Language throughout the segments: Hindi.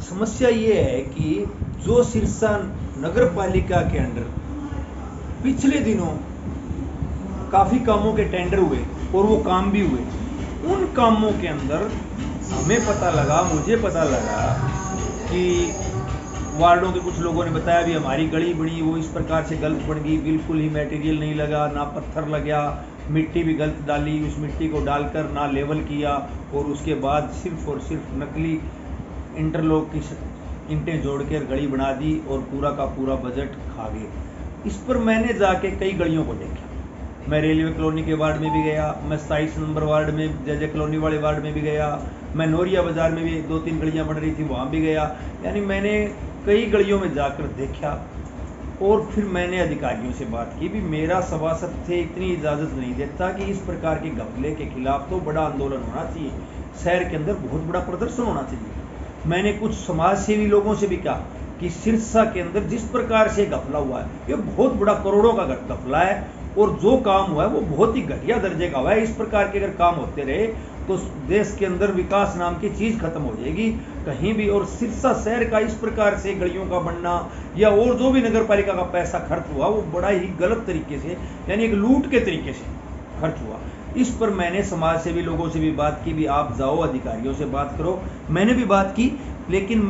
समस्या ये है कि जो सिरसा नगर पालिका के अंडर पिछले दिनों काफ़ी कामों के टेंडर हुए और वो काम भी हुए, उन कामों के अंदर मुझे पता लगा कि वार्डों के कुछ लोगों ने बताया भी हमारी गली बनी वो इस प्रकार से गलत बन गई, बिल्कुल ही मटेरियल नहीं लगा, ना पत्थर लगा, मिट्टी भी गलत डाली, उस मिट्टी को डालकर ना लेवल किया और उसके बाद सिर्फ और सिर्फ नकली इंटरलॉक की ईंटें जोड़कर गली बना दी और पूरा का पूरा बजट खा गए। इस पर मैंने जाके कई गलियों को देखा। मैं रेलवे कॉलोनी के वार्ड में भी गया, मैं 27 नंबर वार्ड में जय कॉलोनी वाले वार्ड में भी गया, मैं नौरिया बाज़ार में भी 2-3 गलियां बन रही थी वहाँ भी गया। यानी मैंने कई गलियों में जाकर देखा और फिर मैंने अधिकारियों से बात की भी मेरा सभासद थे इतनी इजाज़त नहीं देता कि इस प्रकार के घपले के खिलाफ तो बड़ा आंदोलन होना चाहिए, शहर के अंदर बहुत बड़ा प्रदर्शन होना चाहिए। मैंने कुछ समाज सेवी लोगों से भी कहा कि सिरसा के अंदर जिस प्रकार से घपला हुआ है ये बहुत बड़ा करोड़ों का घपला है और जो काम हुआ है वो बहुत ही घटिया दर्जे का हुआ है। इस प्रकार के अगर काम होते रहे तो देश के अंदर विकास नाम की चीज़ खत्म हो जाएगी कहीं भी। और सिरसा शहर का इस प्रकार से गलियों का बनना या और जो भी नगर पालिका का पैसा खर्च हुआ वो बड़ा ही गलत तरीके से यानी एक लूट के तरीके से खर्च हुआ। इस पर मैंने समाज सेवी लोगों से भी बात की भी आप जाओ अधिकारियों से बात करो। मैंने भी बात की लेकिन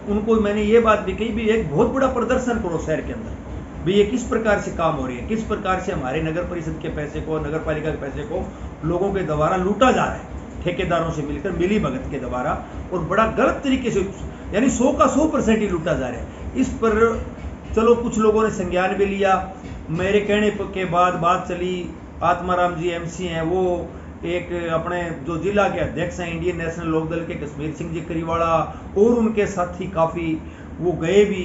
उनको मैंने ये बात भी कही भी एक बहुत बड़ा प्रदर्शन करो शहर के अंदर भी ये किस प्रकार से काम हो रही है, किस प्रकार से हमारे नगर परिषद के पैसे को नगर पालिका के पैसे को लोगों के द्वारा लूटा जा रहा है ठेकेदारों से मिलकर मिली भगत के द्वारा और बड़ा गलत तरीके से यानी 100 का 100% ही लूटा जा रहा है। इस पर चलो कुछ लोगों ने संज्ञान भी लिया। मेरे कहने के बाद बात चली, आत्माराम जी एमसी हैं, वो एक अपने जो जिला के अध्यक्ष हैं इंडियन नेशनल लोकदल के कश्मीर सिंह जी करीवाड़ा और उनके साथी काफ़ी वो गए भी,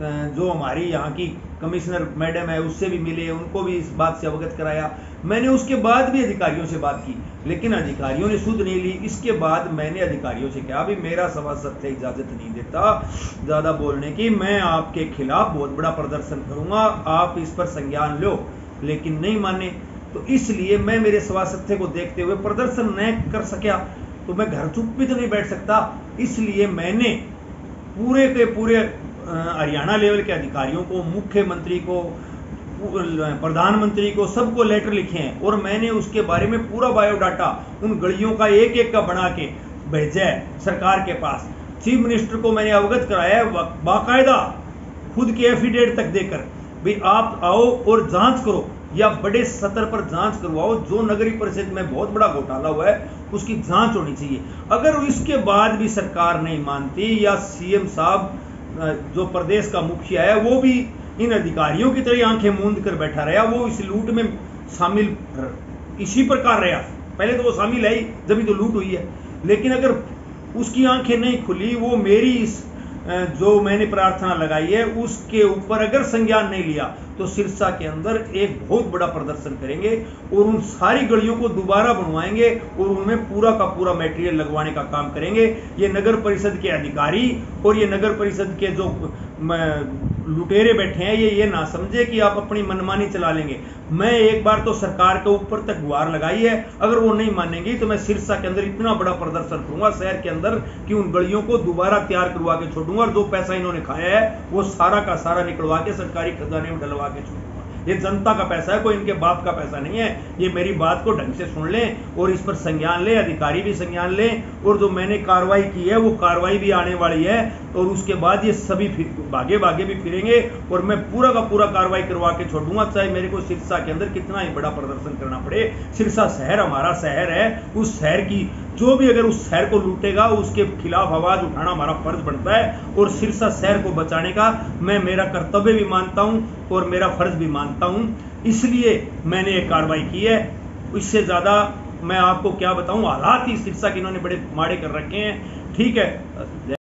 जो हमारी यहाँ की कमिश्नर मैडम है उससे भी मिले, उनको भी इस बात से अवगत कराया। मैंने उसके बाद भी अधिकारियों से बात की लेकिन अधिकारियों ने सुध नहीं ली। इसके बाद मैंने अधिकारियों से कहा भी मेरा सभासद से इजाज़त नहीं देता ज़्यादा बोलने की, मैं आपके खिलाफ बहुत बड़ा प्रदर्शन करूँगा, आप इस पर संज्ञान लो। लेकिन नहीं माने तो इसलिए मैं मेरे सभासद को देखते हुए प्रदर्शन न कर सका तो मैं घर चुप भी तो नहीं बैठ सकता। इसलिए मैंने पूरे के पूरे हरियाणा लेवल के अधिकारियों को, मुख्यमंत्री को, प्रधानमंत्री को, सबको लेटर लिखे हैं और मैंने उसके बारे में पूरा बायोडाटा उन गलियों का एक एक का बना के भेजा है सरकार के पास। चीफ मिनिस्टर को मैंने अवगत कराया है बाकायदा खुद के एफिडेविट तक देकर भी आप आओ और जांच करो या बड़े स्तर पर जांच करवाओ। जो नगरीय परिषद में बहुत बड़ा घोटाला हुआ है उसकी जांच होनी चाहिए। अगर इसके बाद भी सरकार नहीं मानती या सीएम साहब जो प्रदेश का मुखिया है वो भी इन अधिकारियों की तरह आंखें मूंद कर बैठा रहा, वो इस लूट में शामिल इसी प्रकार रहा। पहले तो वो शामिल है ही जब तो लूट हुई है, लेकिन अगर उसकी आंखें नहीं खुली, वो मेरी इस जो मैंने प्रार्थना लगाई है उसके ऊपर अगर संज्ञान नहीं लिया तो सिरसा के अंदर एक बहुत बड़ा प्रदर्शन करेंगे और उन सारी गलियों को दोबारा बनवाएंगे और उनमें पूरा का पूरा मटेरियल लगवाने का काम करेंगे। ये नगर परिषद के अधिकारी और ये नगर परिषद के जो लुटेरे बैठे हैं ये ना समझे कि आप अपनी मनमानी चला लेंगे। मैं एक बार तो सरकार के ऊपर तक गुहार लगाई है, अगर वो नहीं मानेंगी तो मैं सिरसा के अंदर इतना बड़ा प्रदर्शन करूंगा शहर के अंदर कि उन गलियों को दोबारा तैयार करवा के छोड़ूंगा और जो पैसा इन्होंने खाया है वो सारा का सारा निकलवा के सरकारी खजाने में डलवा के छोड़ूंगा। ये जनता का पैसा है, कोई इनके बाप का पैसा नहीं है। ये मेरी बात को ढंग से सुन लें और इस पर संज्ञान लें, अधिकारी भी संज्ञान लें और जो मैंने कार्रवाई की है वो कार्रवाई भी आने वाली है और उसके बाद ये सभी भागे भागे भी फिरेंगे और मैं पूरा का पूरा कार्रवाई करवा के छोड़ूंगा, चाहे मेरे को सिरसा के अंदर कितना ही बड़ा प्रदर्शन करना पड़े। सिरसा शहर हमारा शहर है, उस शहर की जो भी अगर उस शहर को लूटेगा उसके खिलाफ आवाज उठाना हमारा फर्ज बनता है और सिरसा शहर को बचाने का मैं मेरा कर्तव्य भी मानता हूं और मेरा फर्ज भी मानता हूं। इसलिए मैंने ये कार्रवाई की है। इससे ज़्यादा मैं आपको क्या बताऊं, हालात ही सिरसा के इन्होंने बड़े माड़े कर रखे हैं। ठीक है।